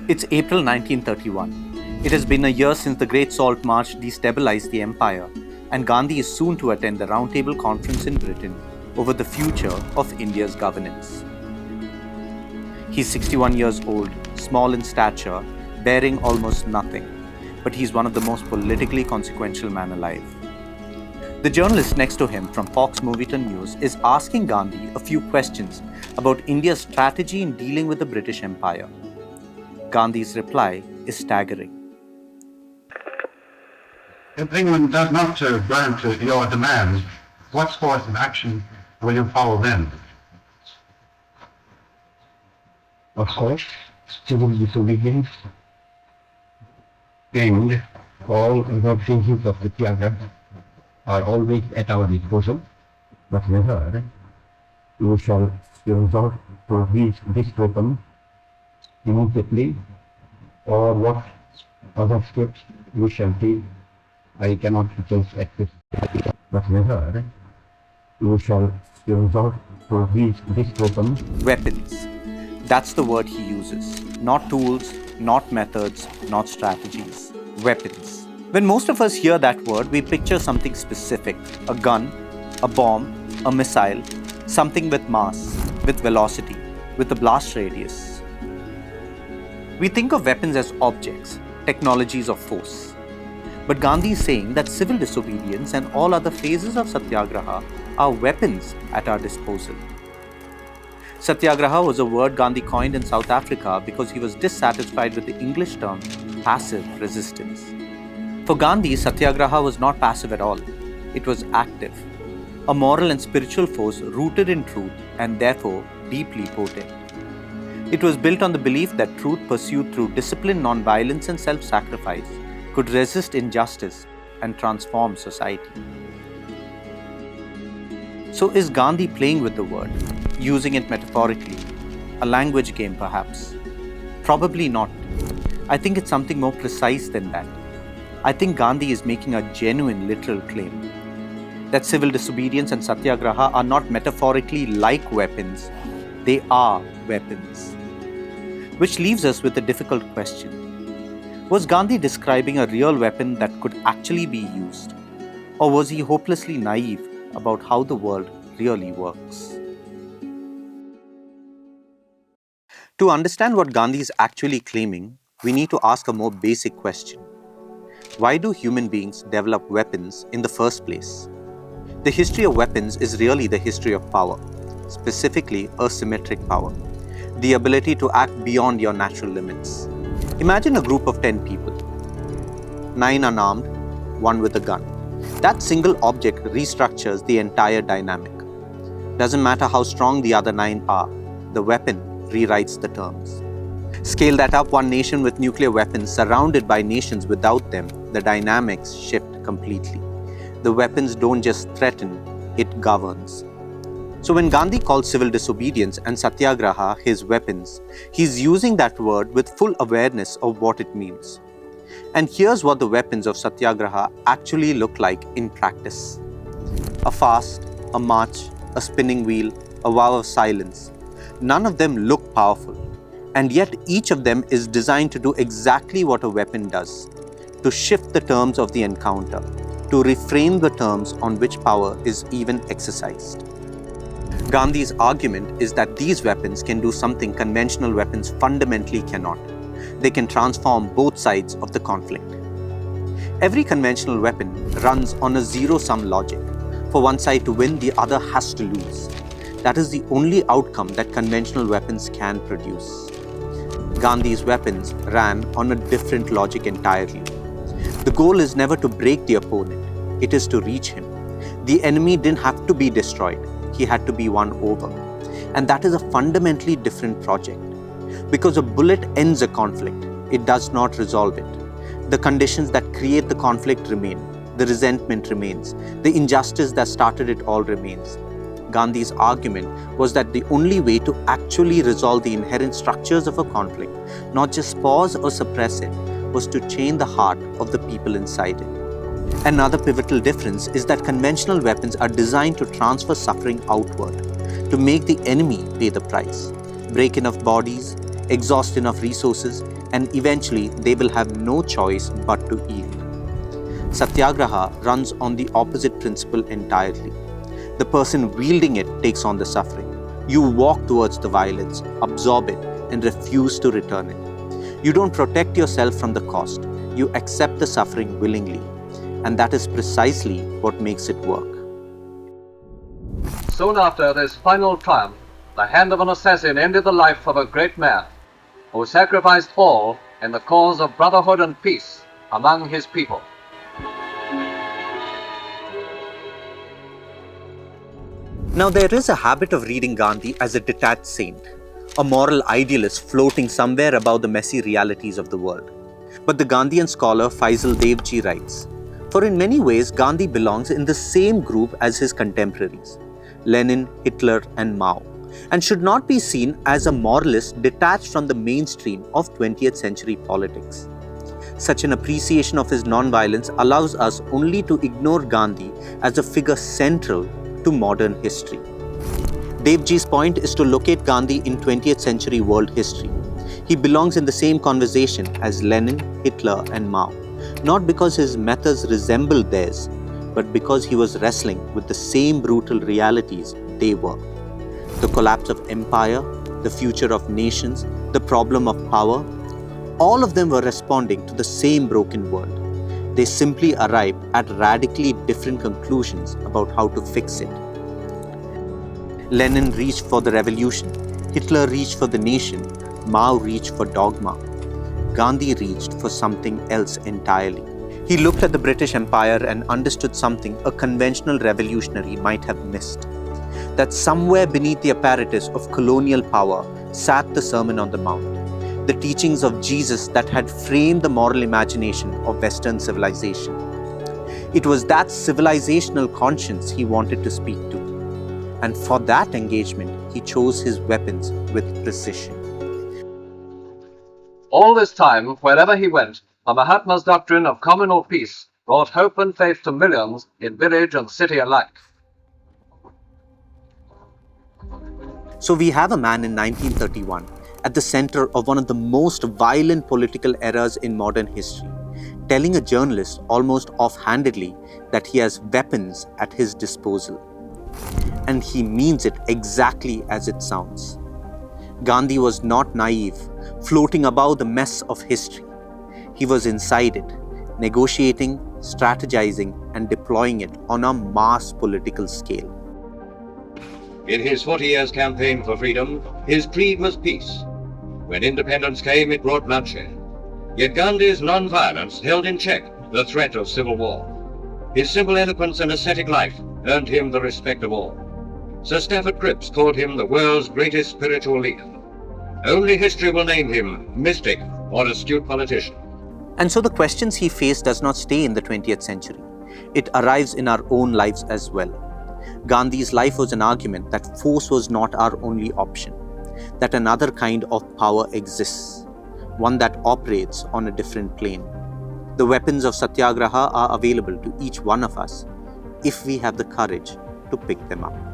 It's April 1931. It has been a year since the Great Salt March destabilized the empire, and Gandhi is soon to attend the Roundtable Conference in Britain over the future of India's governance. He's 61 years old, small in stature, bearing almost nothing, but he's one of the most politically consequential men alive. The journalist next to him from Fox Movietone News is asking Gandhi a few questions about India's strategy in dealing with the British Empire. Gandhi's reply is staggering. If England does not grant your demands, what course of action will you follow then? Of course, civil disobedience, and all the things of the Satyagraha are always at our disposal, but whether we shall resort to this weapon immediately or what other steps we shall take, I cannot just at this, but whether we shall resort to this weapon. Weapons. That's the word he uses. Not tools, not methods, not strategies. Weapons. When most of us hear that word, we picture something specific. A gun, a bomb, a missile, something with mass, with velocity, with a blast radius. We think of weapons as objects, technologies of force. But Gandhi is saying that civil disobedience and all other phases of Satyagraha are weapons at our disposal. Satyagraha was a word Gandhi coined in South Africa because he was dissatisfied with the English term passive resistance. For Gandhi, Satyagraha was not passive at all. It was active, a moral and spiritual force rooted in truth and therefore deeply potent. It was built on the belief that truth pursued through discipline, nonviolence, and self-sacrifice could resist injustice and transform society. So is Gandhi playing with the word, using it metaphorically? A language game, perhaps? Probably not. I think it's something more precise than that. I think Gandhi is making a genuine literal claim that civil disobedience and Satyagraha are not metaphorically like weapons, they are weapons. Which leaves us with a difficult question. Was Gandhi describing a real weapon that could actually be used? Or was he hopelessly naive about how the world really works? To understand what Gandhi is actually claiming, we need to ask a more basic question. Why do human beings develop weapons in the first place? The history of weapons is really the history of power, specifically asymmetric power, the ability to act beyond your natural limits. Imagine a group of 10 people. 9 unarmed, 1 with a gun. That single object restructures the entire dynamic. Doesn't matter how strong the other 9 are, the weapon rewrites the terms. Scale that up, one nation with nuclear weapons surrounded by nations without them, the dynamics shift completely. The weapons don't just threaten, it governs. So when Gandhi calls civil disobedience and Satyagraha his weapons, he's using that word with full awareness of what it means. And here's what the weapons of Satyagraha actually look like in practice. A fast, a march, a spinning wheel, a vow of silence. None of them look powerful. And yet each of them is designed to do exactly what a weapon does, to shift the terms of the encounter, to reframe the terms on which power is even exercised. Gandhi's argument is that these weapons can do something conventional weapons fundamentally cannot. They can transform both sides of the conflict. Every conventional weapon runs on a zero-sum logic. For one side to win, the other has to lose. That is the only outcome that conventional weapons can produce. Gandhi's weapons ran on a different logic entirely. The goal is never to break the opponent, it is to reach him. The enemy didn't have to be destroyed, he had to be won over. And that is a fundamentally different project. Because a bullet ends a conflict, it does not resolve it. The conditions that create the conflict remain, the resentment remains, the injustice that started it all remains. Gandhi's argument was that the only way to actually resolve the inherent structures of a conflict, not just pause or suppress it, was to change the heart of the people inside it. Another pivotal difference is that conventional weapons are designed to transfer suffering outward, to make the enemy pay the price, break enough bodies, exhaust enough resources, and eventually they will have no choice but to yield. Satyagraha runs on the opposite principle entirely. The person wielding it takes on the suffering. You walk towards the violence, absorb it, and refuse to return it. You don't protect yourself from the cost. You accept the suffering willingly. And that is precisely what makes it work. Soon after this final triumph, the hand of an assassin ended the life of a great man who sacrificed all in the cause of brotherhood and peace among his people. Now, there is a habit of reading Gandhi as a detached saint, a moral idealist floating somewhere above the messy realities of the world. But the Gandhian scholar Faisal Devji writes, for in many ways, Gandhi belongs in the same group as his contemporaries, Lenin, Hitler, and Mao, and should not be seen as a moralist detached from the mainstream of 20th century politics. Such an appreciation of his nonviolence allows us only to ignore Gandhi as a figure central to modern history. Devji's point is to locate Gandhi in 20th century world history. He belongs in the same conversation as Lenin, Hitler, and Mao, not because his methods resembled theirs, but because he was wrestling with the same brutal realities they were. The collapse of empire, the future of nations, the problem of power, all of them were responding to the same broken world. They simply arrived at radically different conclusions about how to fix it. Lenin reached for the revolution, Hitler reached for the nation, Mao reached for dogma. Gandhi reached for something else entirely. He looked at the British Empire and understood something a conventional revolutionary might have missed. That somewhere beneath the apparatus of colonial power sat the Sermon on the Mount, the teachings of Jesus that had framed the moral imagination of Western civilization. It was that civilizational conscience he wanted to speak to. And for that engagement, he chose his weapons with precision. All this time, wherever he went, the Mahatma's doctrine of communal peace brought hope and faith to millions in village and city alike. So we have a man in 1931 at the center of one of the most violent political eras in modern history, telling a journalist almost offhandedly that he has weapons at his disposal. And he means it exactly as it sounds. Gandhi was not naive, floating above the mess of history. He was inside it, negotiating, strategizing, and deploying it on a mass political scale. In his 40 years campaign for freedom, his creed was peace. When independence came, it brought bloodshed. Yet Gandhi's non-violence held in check the threat of civil war. His simple eloquence and ascetic life earned him the respect of all. Sir Stafford Cripps called him the world's greatest spiritual leader. Only history will name him mystic or astute politician. And so the questions he faced does not stay in the 20th century. It arrives in our own lives as well. Gandhi's life was an argument that force was not our only option, that another kind of power exists, one that operates on a different plane. The weapons of Satyagraha are available to each one of us if we have the courage to pick them up.